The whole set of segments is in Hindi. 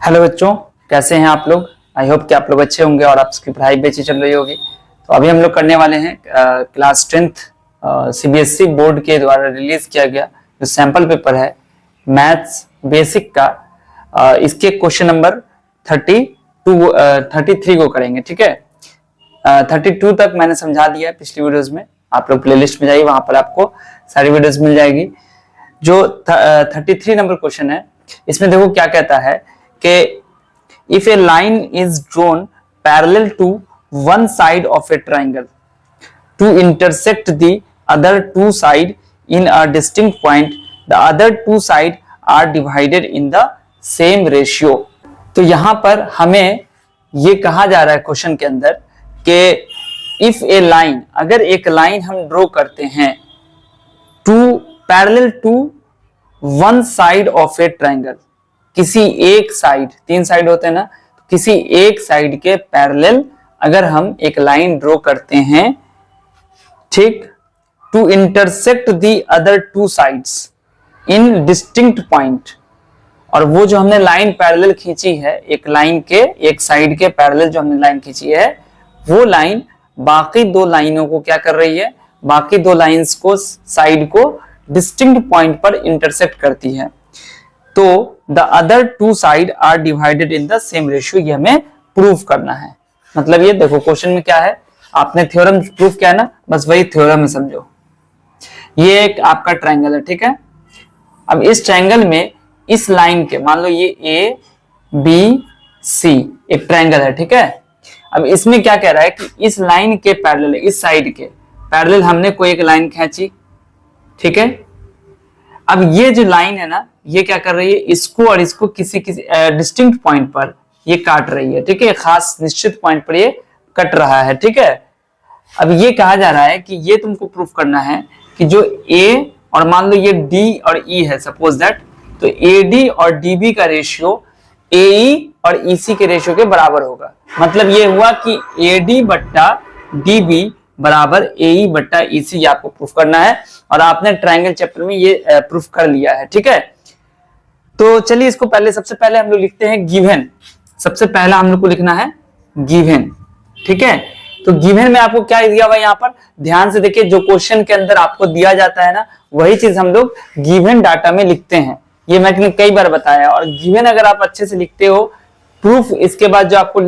हेलो बच्चों, कैसे हैं आप लोग। आई होप कि आप लोग अच्छे होंगे और आपकी पढ़ाई भी अच्छी चल रही होगी। तो अभी हम लोग करने वाले हैं क्लास 10th सीबीएसई बोर्ड के द्वारा रिलीज किया गया जो सैंपल पेपर है मैथ्स बेसिक का। इसके क्वेश्चन नंबर 33 को करेंगे। ठीक है, 32 तक मैंने समझा दिया है पिछली वीडियोज में। आप लोग प्लेलिस्ट में जाइए, वहां पर आपको सारी वीडियोज मिल जाएगी। जो 33 नंबर क्वेश्चन है, इसमें देखो क्या कहता है कि if a line is drawn parallel to one side of a triangle to intersect the other two side in a distinct point, the other two side are divided in the same ratio. तो यहां पर हमें ये कहा जा रहा है क्वेश्चन के अंदर कि इफ ए लाइन, अगर एक लाइन हम ड्रॉ करते हैं two parallel to one side of a triangle, किसी एक साइड, तीन साइड होते हैं ना, तो किसी एक साइड के पैरेलल अगर हम एक लाइन ड्रॉ करते हैं, ठीक, to intersect the other two sides in distinct point, और वो जो हमने लाइन पैरेलल खींची है, एक लाइन के एक साइड के पैरेलल जो हमने लाइन खींची है, वो लाइन बाकी दो लाइनों को क्या कर रही है, बाकी दो लाइंस को, साइड को डिस्टिंक्ट पॉइंट पर इंटरसेक्ट करती है। तो the other two side are divided in the same ratio, ये हमें प्रूफ करना है। मतलब ये देखो क्वेश्चन में क्या है, आपने थ्योरम प्रूफ किया ना, बस वही थ्योरम में समझो। ये एक आपका ट्रायंगल है, ठीक है। अब इस ट्रायंगल में इस लाइन के, मान लो ये ए बी सी एक ट्रायंगल है, ठीक है। अब इसमें क्या कह रहा है कि इस लाइन के पैरेलल, इस साइड के पैरेलल हमने कोई एक लाइन खींची, ठीक है। अब ये जो लाइन है ना, ये क्या कर रही है, इसको और इसको किसी किसी डिस्टिंक्ट पॉइंट पर ये काट रही है, ठीक है। खास निश्चित पॉइंट पर ये कट रहा है, ठीक है। अब ये कहा जा रहा है कि ये तुमको प्रूफ करना है कि जो ए और मान लो ये डी और ई है, सपोज दैट, तो ए डी और डी बी का रेशियो ए ई और ई सी के रेशियो के बराबर होगा। मतलब ये हुआ कि ए डी बट्टा डी बी बराबर ए ई बट्टा ई सी, आपको प्रूफ करना है। और आपने ट्रायंगल चैप्टर में ये प्रूफ कर लिया है, ठीक है। तो चलिए इसको पहले, सबसे पहले हम लोग लिखते हैं गिवन। सबसे पहला हम लोग को लिखना है गिवन, ठीक है। तो गिवन में आपको क्या दिया हुआ है, यहाँ पर ध्यान से देखिए, जो क्वेश्चन के अंदर आपको दिया जाता है ना, वही चीज हम लोग गिवन डाटा में लिखते हैं। ये मैंने कई बार बताया। और गिवन अगर आप अच्छे से लिखते हो, प्रूफ इसके बाद जो आपको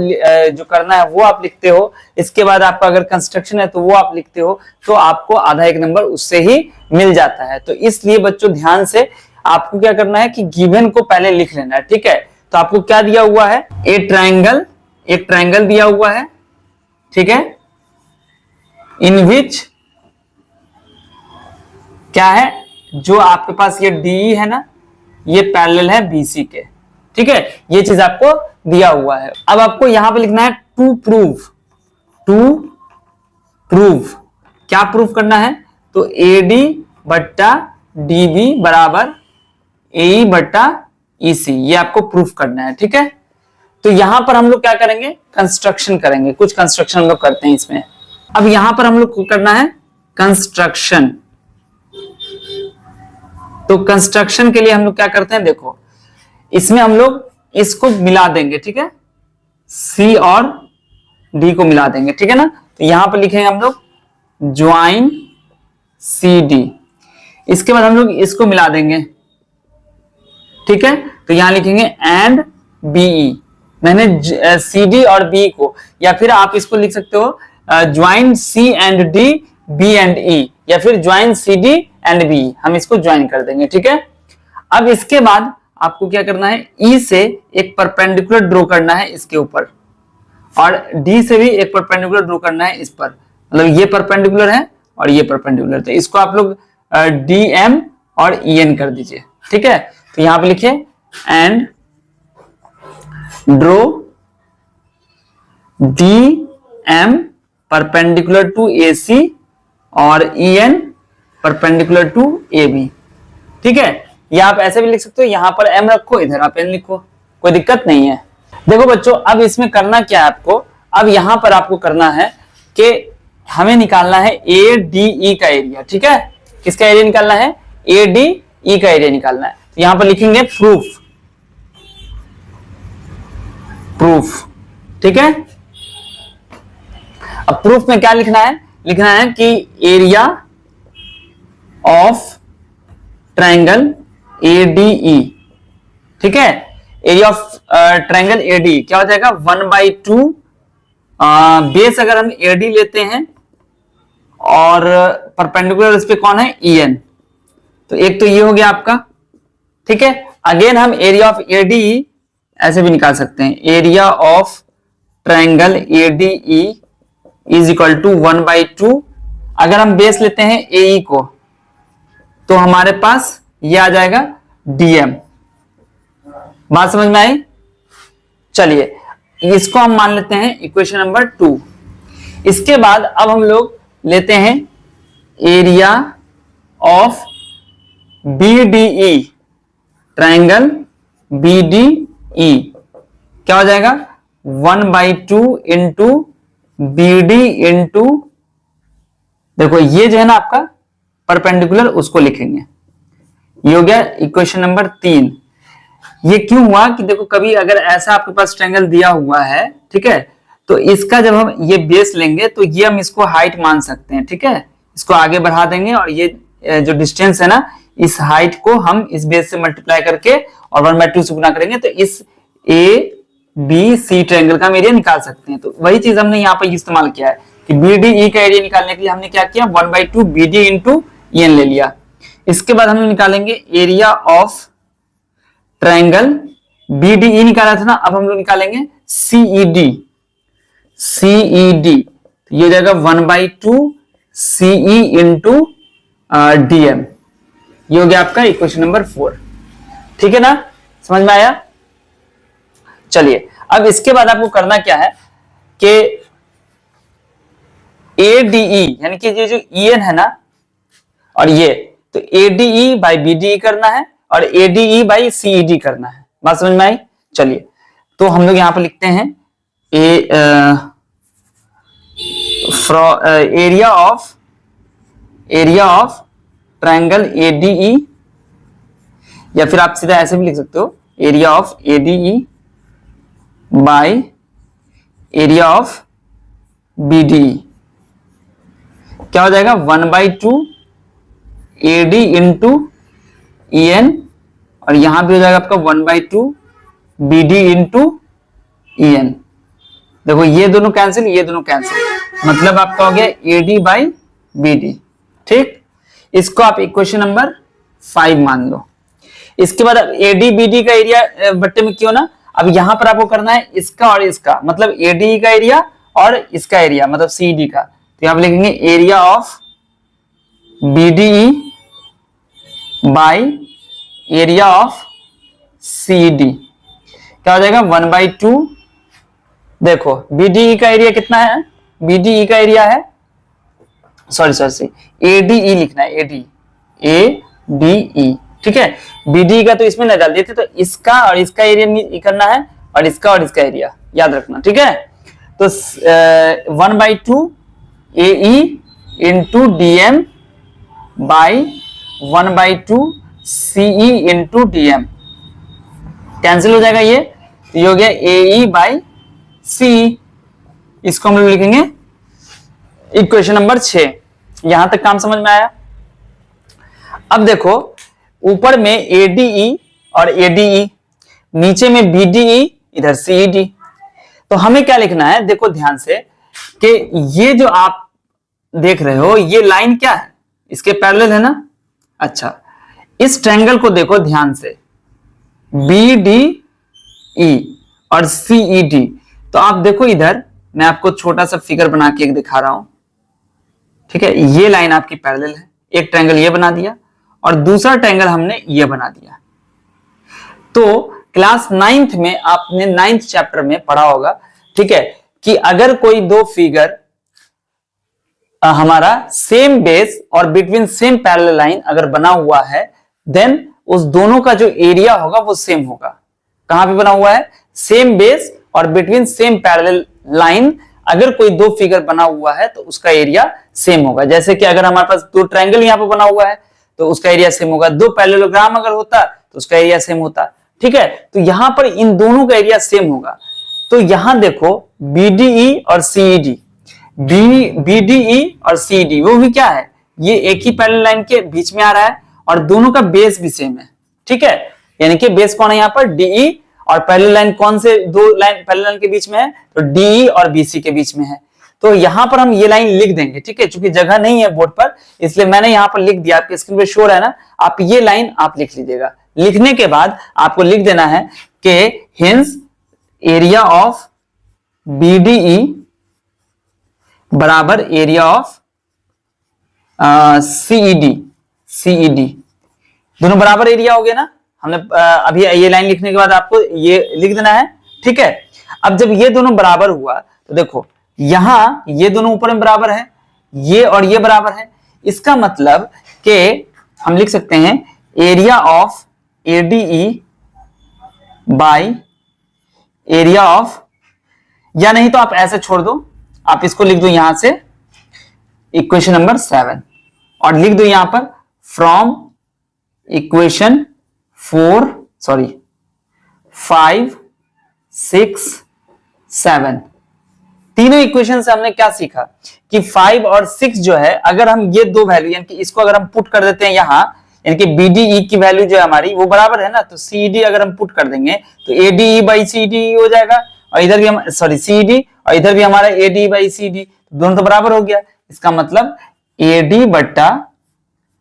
जो करना है वो आप लिखते हो, इसके बाद आपका अगर कंस्ट्रक्शन है तो वो आप लिखते हो, तो आपको आधा एक नंबर उससे ही मिल जाता है। तो इसलिए बच्चों ध्यान से आपको क्या करना है कि गिवन को पहले लिख लेना है, ठीक है। तो आपको क्या दिया हुआ है, एक ट्रायंगल दिया हुआ है, ठीक है, इन विच क्या है, जो आपके पास ये डी है ना, ये पैरेलल है बीसी के, ठीक है। ये चीज आपको दिया हुआ है। अब आपको यहां पे लिखना है टू प्रूव। क्या प्रूफ करना है, तो ए डी बट्टा डी बी बराबर ए ई बट्टा ई सी, ये आपको प्रूफ करना है, ठीक है। तो यहां पर हम लोग क्या करेंगे, कंस्ट्रक्शन करेंगे। कुछ कंस्ट्रक्शन हम लोग करते हैं इसमें। अब यहां पर हम लोग को करना है कंस्ट्रक्शन। तो कंस्ट्रक्शन के लिए हम लोग क्या करते हैं, देखो इसमें हम लोग इसको मिला देंगे, ठीक है, सी और डी को मिला देंगे, ठीक है ना। तो यहां पर लिखेंगे हम लोग ज्वाइन सी डी। इसके बाद हम लोग इसको मिला देंगे, ठीक है। तो यहां लिखेंगे एंड बीई। मैंने सी डी और बी को, या फिर आप इसको लिख सकते हो join C and D, B and E, या फिर join C D and B, हम इसको ज्वाइन कर देंगे, ठीक है। अब इसके बाद आपको क्या करना है, ई से एक परपेंडिकुलर ड्रॉ करना है इसके ऊपर, और डी से भी एक परपेंडिकुलर ड्रॉ करना है इस पर। मतलब ये परपेंडिकुलर है और ये परपेंडिकुलर, तो इसको आप लोग डी एम और ई एन कर दीजिए, ठीक है। तो यहां पे लिखिए and draw D M perpendicular to A C और E N perpendicular to A B, ठीक है। या आप ऐसे भी लिख सकते हो, यहां पर एम रखो, इधर आप एन लिखो, कोई दिक्कत नहीं है। देखो बच्चों, अब इसमें करना क्या है आपको, अब यहां पर आपको करना है कि हमें निकालना है ए डी ई का एरिया, ठीक है। किसका एरिया निकालना है, ए डी ई का एरिया निकालना है। तो यहां पर लिखेंगे प्रूफ, प्रूफ। ठीक है, अब प्रूफ में क्या लिखना है? लिखना है कि एरिया ऑफ ट्रायंगल ADE। ठीक है, एरिया ऑफ ट्रायंगल ADE क्या हो जाएगा? 1/2 बेस अगर हम AD लेते हैं और परपेंडिकुलर उस पे कौन है? EN। तो एक तो ये हो गया आपका। ठीक है, अगेन हम एरिया ऑफ ADE ऐसे भी निकाल सकते हैं, area of triangle ADE is equal to 1/2। अगर हम बेस लेते हैं AE को तो हमारे पास ये आ जाएगा DM। बात समझ में आई? चलिए इसको हम मान लेते हैं इक्वेशन नंबर 2। इसके बाद अब हम लोग लेते हैं area of BDE, triangle BDE क्या हो जाएगा? 1/2 इंटू BD इंटू, देखो ये जो है ना आपका परपेंडिकुलर, उसको लिखेंगे। ये हो गया इक्वेशन नंबर 3। ये क्यों हुआ कि देखो कभी अगर ऐसा आपके पास ट्रायंगल दिया हुआ है, ठीक है, तो इसका जब हम ये बेस लेंगे तो ये हम इसको हाइट मान सकते हैं। ठीक है, इसको आगे बढ़ा देंगे और ये जो डिस्टेंस है ना, इस हाइट को हम इस बेस से मल्टीप्लाई करके और 1/2 से गुना करेंगे तो इस ABC ट्रायंगल का हम एरिया निकाल सकते हैं। तो वही चीज हमने यहाँ पर इस्तेमाल किया है कि BDE का एरिया निकालने के लिए हमने क्या किया? 1/2 BD इंटू EN ले लिया। इसके बाद हम निकालेंगे एरिया ऑफ ट्रायंगल BDE निकाला था ना, अब हम लोग निकालेंगे CED। ये हो जाएगा 1/2 CE इंटू DM। ये हो गया आपका इक्वेशन नंबर 4। ठीक है ना, समझ में आया? चलिए अब इसके बाद आपको करना क्या है कि ADE यानी कि ये जो EN है ना और ये, तो ADE बाई BDE करना है और ADE बाई CED करना है। बात समझ में आई? चलिए तो हम लोग यहां पर लिखते हैं एरिया ऑफ ट्रायंगल ADE, या फिर आप सीधा ऐसे भी लिख सकते हो, area of ADE by area of BDE क्या हो जाएगा? 1/2 AD इंटू EN और यहां भी हो जाएगा आपका 1/2 BD इंटू EN। देखो ये दोनों कैंसिल, ये दोनों कैंसिल, मतलब आपका हो गया AD बाई BD। ठीक, इसको आप इक्वेशन नंबर 5 मान लो। इसके बाद AD BD का एरिया बट्टे में क्यों ना, अब यहां पर आपको करना है इसका और इसका, मतलब ADE का एरिया और इसका एरिया मतलब CED का। तो यहां पर लिखेंगे area of BDE by area of CED क्या हो जाएगा? 1/2। देखो BDE का एरिया कितना है? BDE का एरिया है, सॉरी ADE लिखना है, ADE। ठीक है, BDE का तो इसमें न डाल दिए थे, तो इसका और इसका एरिया करना है और इसका एरिया याद रखना। ठीक है, तो 1/2 AE into DM by 1/2 CE into DM cancel हो जाएगा ये, तो ये हो गया AE बाई CE। इसको हम लोग लिखेंगे इक्वेशन नंबर 6। यहां तक काम समझ में आया? अब देखो ऊपर में ADE और ADE, नीचे में BDE, इधर CED। तो हमें क्या लिखना है? देखो ध्यान से कि ये जो आप देख रहे हो ये लाइन क्या है? इसके पैरेलल है ना। अच्छा, इस ट्रायंगल को देखो ध्यान से, BDE और CED। तो आप देखो इधर मैं आपको छोटा सा फिगर बना के एक दिखा रहा हूं। ठीक है, ये लाइन आपकी पैरेलल है, एक ट्रायंगल ये बना दिया और दूसरा ट्रायंगल हमने ये बना दिया। तो क्लास 9th में आपने 9th चैप्टर में पढ़ा होगा, ठीक है, कि अगर कोई दो फिगर हमारा सेम बेस और बिटवीन सेम पैरेलल लाइन अगर बना हुआ है, देन उस दोनों का जो एरिया होगा वो सेम होगा। कहां पे बना हुआ है? सेम बेस और बिटवीन सेम पैरेलल लाइन अगर कोई दो फिगर बना हुआ है तो उसका एरिया सेम होगा। जैसे कि अगर हमारे पास दो ट्रायंगल यहां पे बना हुआ है तो उसका एरिया सेम होगा। दो पैरेललोग्राम अगर होता तो उसका एरिया सेम होता। ठीक है, तो यहां पर इन दोनों का एरिया सेम होगा। तो यहां देखो बीडीई और सीईडी, बीडीई और सीईडी वो भी क्या है, ये एक ही पैरेलल लाइन के बीच में आ रहा है और दोनों का बेस भी सेम है, ठीक है। यानी कि बेस कौन है यहाँ पर, डीई, और पैरेलल लाइन कौन से दो लाइन पैरेलल लाइन के बीच में है, तो डीई और बीसी के बीच में है। तो यहां पर हम ये लाइन लिख देंगे, ठीक है, क्योंकि जगह नहीं है बोर्ड पर इसलिए मैंने यहां पर लिख दिया, आपके स्क्रीन पे शो है ना, आप ये लाइन आप लिख लीजिएगा। लिखने के बाद आपको लिख देना है कि हेंस एरिया ऑफ बीडीई बराबर एरिया ऑफ सीईडी, दोनों बराबर एरिया हो गया ना। हमने अभी ये लाइन लिखने के बाद आपको ये लिख देना है, ठीक है। अब जब ये दोनों बराबर हुआ तो देखो यहां ये दोनों ऊपर में बराबर है, ये और ये बराबर है, इसका मतलब कि हम लिख सकते हैं area of ADE by area of, या नहीं तो आप ऐसे छोड़ दो, आप इसको लिख दो यहां से इक्वेशन नंबर 7 और लिख दो यहां पर फ्रॉम इक्वेशन 5, 6, 7। तीनों इक्वेशन से हमने क्या सीखा कि 5 और 6 जो है, अगर हम ये दो वैल्यू यानी कि इसको अगर हम पुट कर देते हैं यहां, यानी कि बीडीई की वैल्यू जो है हमारी वो बराबर है ना, तो सीडी अगर हम पुट कर देंगे तो एडीई बाई सीडी हो जाएगा, और इधर भी हम सीडी और इधर भी हमारा एडी बाई सीडी, दोनों तो बराबर हो गया। इसका मतलब एडी बट्टा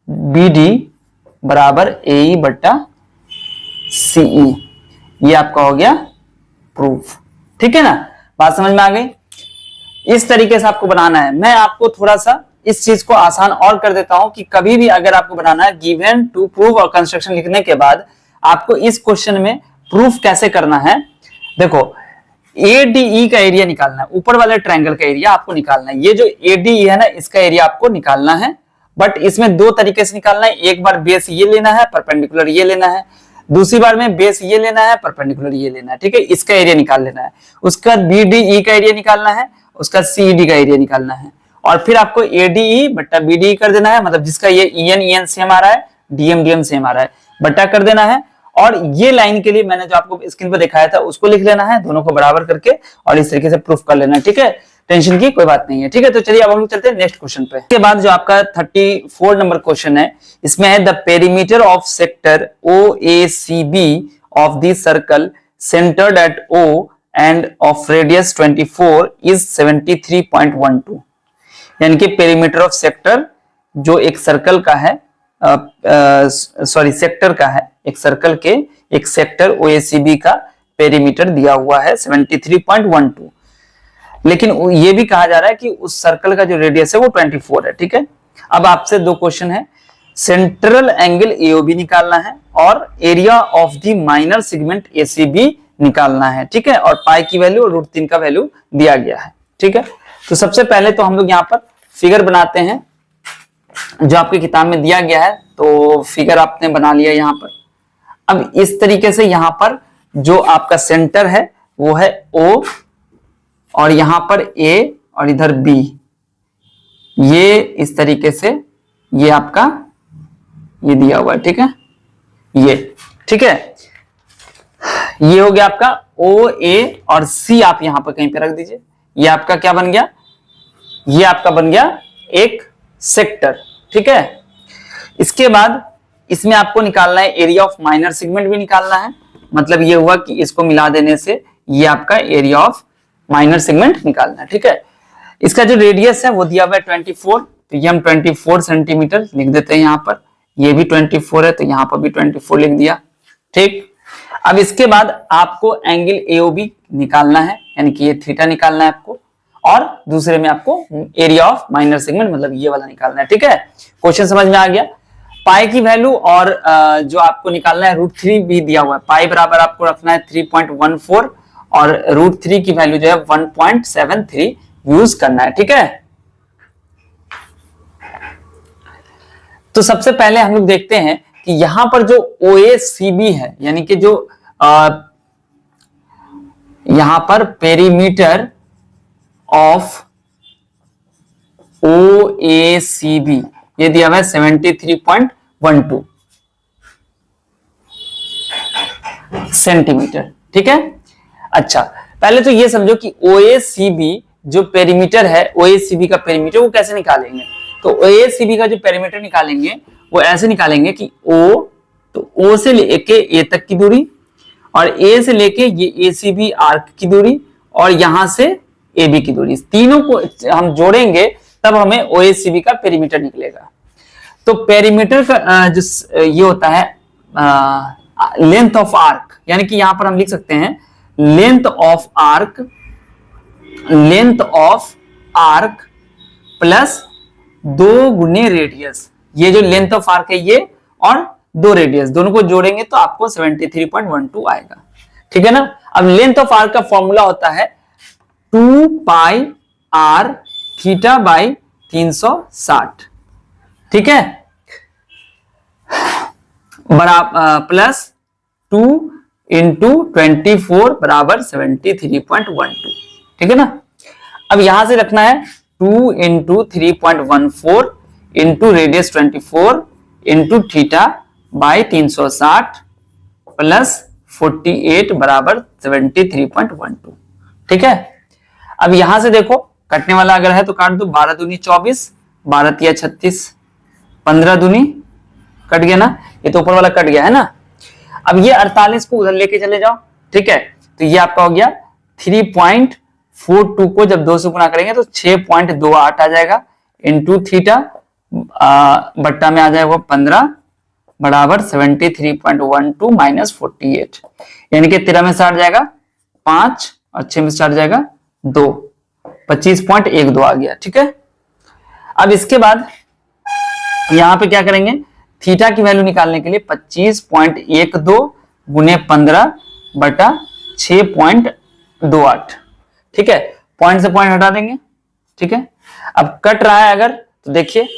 बीडी बराबर एई बट्टा सीई, ये आपका हो गया प्रूफ, ठीक है ना। बात समझ में आ गई। इस तरीके से आपको बनाना है। मैं आपको थोड़ा सा इस चीज को आसान और कर देता हूं कि कभी भी अगर आपको बनाना है गिवन टू प्रूफ और कंस्ट्रक्शन लिखने के बाद आपको इस क्वेश्चन में प्रूफ कैसे करना है। देखो एडीई का एरिया निकालना है, ऊपर वाले ट्रायंगल का एरिया आपको निकालना है। ये जो एडीई है ना, इसका एरिया आपको निकालना है, बट इसमें दो तरीके से निकालना है। एक बार बेस ये लेना है, परपेंडिकुलर ये लेना है, दूसरी बार में बेस ये लेना है, परपेंडिकुलर ये लेना है, ठीक है। इसका एरिया निकाल लेना है, उसका बीडीई का एरिया निकालना है, उसका सीडी का एरिया निकालना है, और फिर आपको एडीई बट्टा बीडीई कर देना है, मतलब जिसका ये ईएन सेम आ रहा है, डीएम सेम आ रहा है, बट्टा कर देना है। और ये लाइन के लिए मैंने जो आपको स्क्रीन पर दिखाया था उसको लिख लेना है, दोनों को बराबर करके, और इस तरीके से प्रूफ कर लेना है, ठीक है। टेंशन की कोई बात नहीं है, ठीक है। तो चलिए अब हम लोग चलते हैं नेक्स्ट क्वेश्चन पे। इसके बाद जो आपका 34 नंबर क्वेश्चन है, इसमें है the perimeter of sector OACB of the circle centred at O and of radius 24 is 73.12। यानी कि पेरीमीटर ऑफ सेक्टर जो एक सर्कल का है, सेक्टर का है, एक सर्कल के एक सेक्टर OACB का पेरीमीटर दिया हुआ है 73.12, लेकिन ये भी कहा जा रहा है कि उस सर्कल का जो रेडियस है वो 24 है, ठीक है। अब आपसे दो क्वेश्चन है, सेंट्रल एंगल AOB निकालना है और area of the minor segment ACB निकालना है, ठीक है। और पाई की वैल्यू और √3 का वैल्यू दिया गया है, ठीक है। तो सबसे पहले तो हम लोग यहाँ पर फिगर बनाते हैं जो आपकी किताब में दिया गया है। तो फिगर आपने बना लिया यहाँ पर। अब इस तरीके से यहाँ पर जो आपका सेंटर है वो है O, और यहां पर A और इधर B, ये इस तरीके से ये आपका ये दिया हुआ है, ठीक है, ये, ठीक है। ये हो गया आपका OA और C, आप यहां पर कहीं पे रख दीजिए। ये आपका क्या बन गया, ये आपका बन गया एक सेक्टर, ठीक है। इसके बाद इसमें आपको निकालना है एरिया ऑफ माइनर सेगमेंट भी निकालना है, मतलब ये हुआ कि इसको मिला देने से ये आपका एरिया ऑफ माइनर सेगमेंट निकालना है, ठीक है। इसका जो रेडियस है वो दिया हुआ है 24, तो ये हम 24 सेंटीमीटर लिख देते हैं यहाँ पर। ये भी 24 है तो यहाँ पर भी 24 लिख दिया, ठीक। अब इसके बाद आपको एंगल AOB निकालना है, यानी कि ये थीटा निकालना है आपको, और दूसरे में आपको एरिया ऑफ माइनर सेगमेंट मतलब ये वाला निकालना है, ठीक है। क्वेश्चन समझ में आ गया। पाई की वैल्यू और जो आपको निकालना है √3 भी दिया हुआ है। पाई बराबर आपको रखना है 3.14 और √3 की वैल्यू जो है 1.73 यूज करना है, ठीक है। तो सबसे पहले हम लोग देखते हैं कि यहां पर जो OACB है, यानी कि जो यहां पर पेरीमीटर ऑफ OACB ये दिया हुआ है 73.12 सेंटीमीटर, ठीक है। अच्छा, पहले तो ये समझो कि OACB जो पेरीमीटर है, OACB का पेरीमीटर वो कैसे निकालेंगे। तो OACB का जो पेरीमीटर निकालेंगे वो ऐसे निकालेंगे कि O, तो O से लेके A तक की दूरी, और A से लेके ये ACB आर्क की दूरी, और यहां से AB की दूरी, तीनों को हम जोड़ेंगे तब हमें OACB का पेरीमीटर निकलेगा। तो पेरीमीटर का जो ये होता है लेंथ ऑफ आर्क, यानी कि यहां पर हम लिख सकते हैं लेंथ ऑफ आर्क प्लस 2 गुने रेडियस। ये जो लेंथ ऑफ आर्क है ये, और 2 रेडियस, दोनों को जोड़ेंगे तो आपको 73.12 आएगा। ठीक है ना। अब लेंथ ऑफ आर्क का फॉर्मूला होता है 2 पाई आर थीटा बाई 360। ठीक है, प्लस 2 इंटू 24 बराबर 73.12। ठीक है ना। अब यहां से रखना है 2 into 3.14 into radius 24 into theta by 360 plus 48 बराबर 73.12। ठीक है। अब यहां से देखो कटने वाला अगर है तो काट दो, 12 दूनी 24, 12 तिया 36, 15 दूनी कट गया ना, ये तो ऊपर वाला कट गया है ना। अब ये 48 को उधर लेके चले जाओ। ठीक है, तो ये आपका हो गया 3.42 को जब 2 से गुना करेंगे तो 6.28 आ जाएगा, इंटू थीटा बट्टा में आ जाएगा 15 बराबर 73.12 माइनस 48, यानी कि 13 में 60 जाएगा 5 और 6 में 60 जाएगा 2, 25.12 आ गया। ठीक है। अब इसके बाद यहां पे क्या करेंगे, थीटा की वैल्यू निकालने के लिए 25.12 गुने 15 बटा 6.28। ठीक है, पॉइंट से पॉइंट हटा देंगे। ठीक है, अब कट रहा है अगर तो देखिए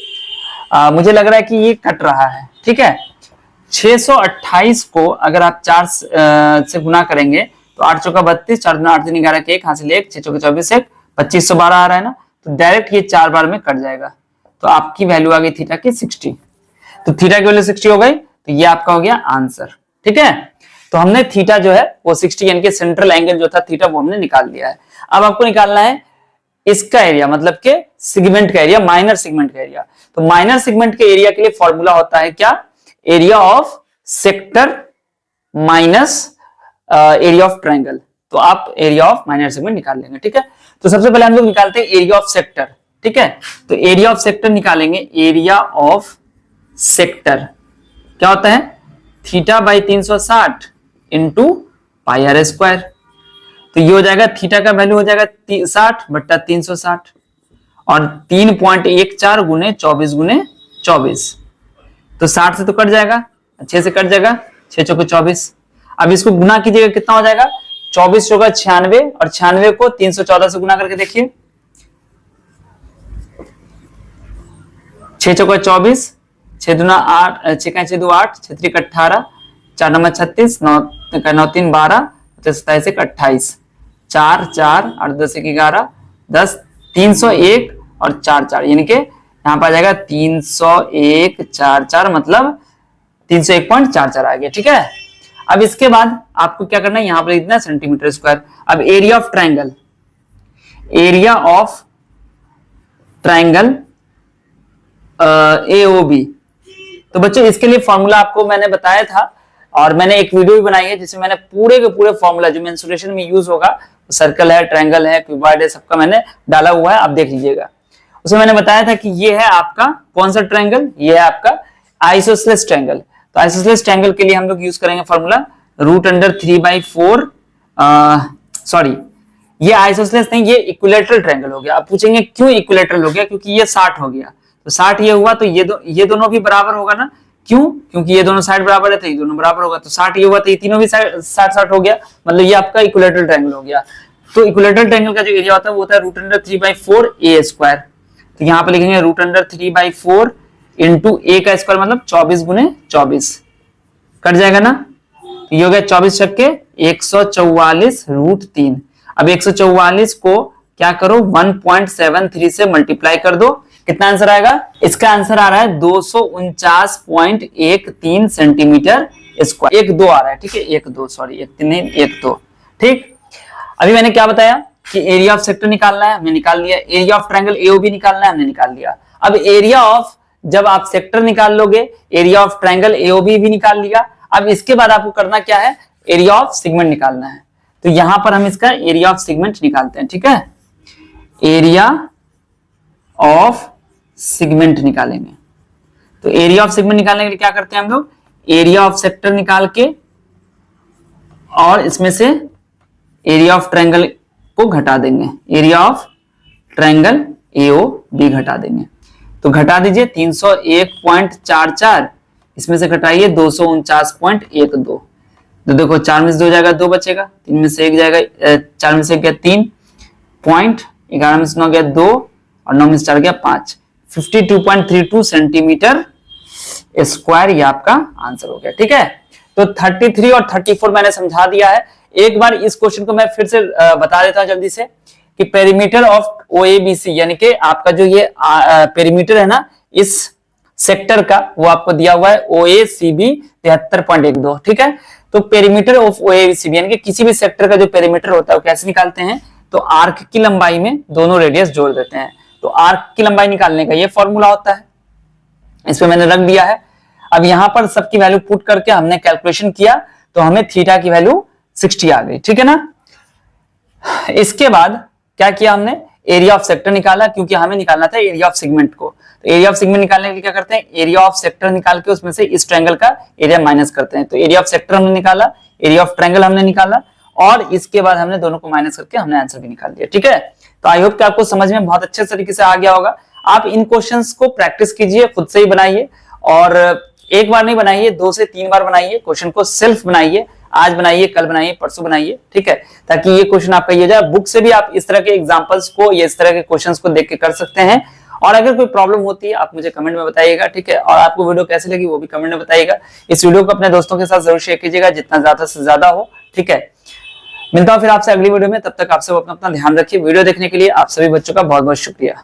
मुझे लग रहा है कि ये कट रहा है। ठीक है, 628 को अगर आप 4 से गुना करेंगे तो 8 चौका 32, 4 गुना 8 11 के 1 हासिल 1, 6 चौका 24 1, 2512 आ रहा है ना, तो डायरेक्ट ये 4 बार में कट जाएगा। तो आपकी वैल्यू आ गई थीटा की 60। तो थीटा की वैल्यू 60 हो गई, तो ये आपका हो गया आंसर। ठीक है, तो हमने थीटा जो है वो 60 यानी कि सेंट्रल एंगल जो था थीटा वो हमने निकाल लिया है। अब आपको निकालना है इसका एरिया, मतलब के सेगमेंट का एरिया, माइनर सेगमेंट का एरिया। तो माइनर सेगमेंट के एरिया के लिए फॉर्मूला होता है क्या, area of sector minus area of triangle. तो आप एरिया ऑफ माइनर सेगमेंट निकाल लेंगे। ठीक है, तो सबसे पहले हम लोग निकालते हैं एरिया ऑफ सेक्टर। ठीक है, तो एरिया ऑफ सेक्टर निकालेंगे, एरिया ऑफ सेक्टर क्या होता है, theta by 360 into pi R square. तो ये हो जाएगा, थीटा का वैल्यू हो जाएगा 60 बट्टा 360 और 3.14 गुने 24 गुने 24, तो 60 से तो कट जाएगा, 6 से कट जाएगा, 6 चौके 24। अब इसको गुना कीजिएगा, कितना हो जाएगा, 24 चौका 96 और 96 को 314 से गुना करके देखिए, 6 चौका 24, 6 दूना 8, 6 का 6 2 8, 6 3 18, 4 नंबर 36, 9 9 3 12, 27 1 28, 4 4 8 10 1 11 10, 301 और 4 4, यानी कि यहाँ पर आ जाएगा 301 4 4, मतलब 301.44 आ गया। ठीक है, अब इसके बाद आपको क्या करना है, यहां पर लिखना है सेंटीमीटर स्क्वायर। अब area of triangle, area of triangle AOB, तो बच्चों इसके लिए फॉर्मूला आपको मैंने बताया था और मैंने एक वीडियो भी बनाई है जिसमें मैंने पूरे के पूरे फॉर्मूला जो मेंसुरेशन में यूज होगा, सर्कल है, ट्रायंगल है, क्यूबॉइड है, सबका मैंने डाला हुआ है, आप देख लीजिएगा। उसमें मैंने बताया था कि ये है आपका कौन सा ट्रायंगल, ये है आपका आइसोसेलेस ट्रायंगल। तो आइसोसेलेस ट्रायंगल के लिए हम लोग यूज करेंगे फॉर्मूला √3/4, सॉरी ये आइसोसेलेस नहीं, ये इक्विलैटरल ट्रायंगल हो गया। आप पूछेंगे क्यों इक्विलैटरल हो गया, क्योंकि ये 60 हो गया, तो 60 ये हुआ तो ये दोनों भी बराबर होगा ना, क्यों, क्योंकि ये दोनों साइड बराबर है तो ये दोनों बराबर होगा, तो 60 ये हुआ तो ये तीनों भी 60 हो गया, मतलब ये आपका इक्विलैटरल ट्रायंगल हो गया। तो इक्विलैटरल ट्रायंगल का जो एरिया होता है वो होता है √3/4 A²। तो यहाँ पे लिखेंगे √3/4 इंटू A का स्क्वायर, मतलब 24 गुने 24, कट जाएगा ना, तो ये हो गया 24 छक्के 144√3। अब 144 को क्या करो, 1.73 से मल्टीप्लाई कर दो, कितना आंसर आएगा, इसका आंसर आ रहा है 249.13 सेंटीमीटर स्क्वायर। 1 2 आ रहा है, ठीक है, 1 2, सॉरी 1 3 नहीं 1 2, ठीक। अभी मैंने क्या बताया कि एरिया ऑफ सेक्टर निकालना है, हमने निकाल लिया। एरिया ऑफ ट्रायंगल एओबी निकालना है, हमने निकाल लिया। अब एरिया ऑफ, जब आप सेक्टर निकाल लोगे, एरिया ऑफ ट्रायंगल एओबी भी निकाल लिया। अब इसके बाद आपको करना क्या है, एरिया ऑफ सेगमेंट निकालना है। तो यहां पर हम इसका एरिया ऑफ सेगमेंट निकालते हैं, ठीक है। एरिया ऑफ सेगमेंट निकालेंगे। तो एरिया ऑफ सेगमेंट निकालने के लिए क्या करते हैं हम लोग, एरिया ऑफ सेक्टर निकाल के और इसमें से एरिया ऑफ ट्रायंगल को घटा देंगे, एरिया ऑफ ट्रायंगल एओबी घटा देंगे। तो घटा दीजिए 301.44, इसमें से घटाइए 249.12। तो देखो 4 में से 2 जाएगा, 2 बचेगा, 3 में से 1 जाएगा, 4 में से 1 गया 3 पॉइंट, 11 में से 9 गया 2 और 9 में से 4 गया 5, 52.32 सेंटीमीटर स्क्वायर। ये आपका आंसर हो गया, ठीक है। तो 33 और 34 मैंने समझा दिया है। एक बार इस क्वेश्चन को मैं फिर से बता देता हूं जल्दी से कि पेरीमीटर ऑफ ओएबीसी, यानी कि आपका जो ये पेरीमीटर है ना इस सेक्टर का, वो आपको दिया हुआ है ओएसीबी 73.12, ठीक है। तो पेरीमीटर ऑफ ओएसीबी यानी कि किसी भी सेक्टर का जो पेरीमीटर होता है वो कैसे निकालते हैं, तो आर्क की लंबाई में दोनों रेडियस जोड़ देते हैं। तो आर्क की लंबाई निकालने का ये फॉर्मूला होता है, इसमें मैंने रख दिया है। अब यहां पर सबकी वैल्यू पुट करके हमने कैलकुलेशन किया तो हमें थीटा की वैल्यू 60 आ गई, ठीक है ना। इसके बाद क्या किया हमने, एरिया ऑफ सेक्टर निकाला, क्योंकि हमें निकालना था एरिया ऑफ सेगमेंट को। तो एरिया ऑफ सेगमेंट निकालने के लिए क्या करते हैं, एरिया ऑफ सेक्टर निकाल के उसमें से इस ट्रायंगल का एरिया माइनस करते हैं। तो एरिया ऑफ सेक्टर हमने निकाला, एरिया ऑफ ट्रायंगल हमने निकाला और इसके बाद हमने दोनों को माइनस करके हमने आंसर भी निकाल दिया, ठीक है। तो आई होप कि आपको समझ में बहुत अच्छे तरीके से आ गया होगा। आप इन क्वेश्चंस को प्रैक्टिस कीजिए, खुद से ही बनाइए और एक बार नहीं बनाइए, 2 से 3 बार बनाइए। क्वेश्चन को सेल्फ बनाइए, आज बनाइए, कल बनाइए, परसों बनाइए, ठीक है, ताकि ये क्वेश्चन आपका ये जाए। बुक से भी आप इस तरह के एग्जांपल्स को या इस तरह के क्वेश्चंस को देख के कर सकते हैं। और अगर कोई प्रॉब्लम होती है आप मुझे कमेंट में बताइएगा, ठीक है। और आपको वीडियो कैसी लगी वो भी कमेंट में बताइएगा। इस वीडियो को अपने दोस्तों के साथ जरूर शेयर कीजिएगा, जितना ज्यादा से ज्यादा हो, ठीक है। मिलता हूं फिर आपसे अगली वीडियो में, तब तक आप सब अपना ध्यान रखिए। वीडियो देखने के लिए आप सभी बच्चों का बहुत बहुत शुक्रिया।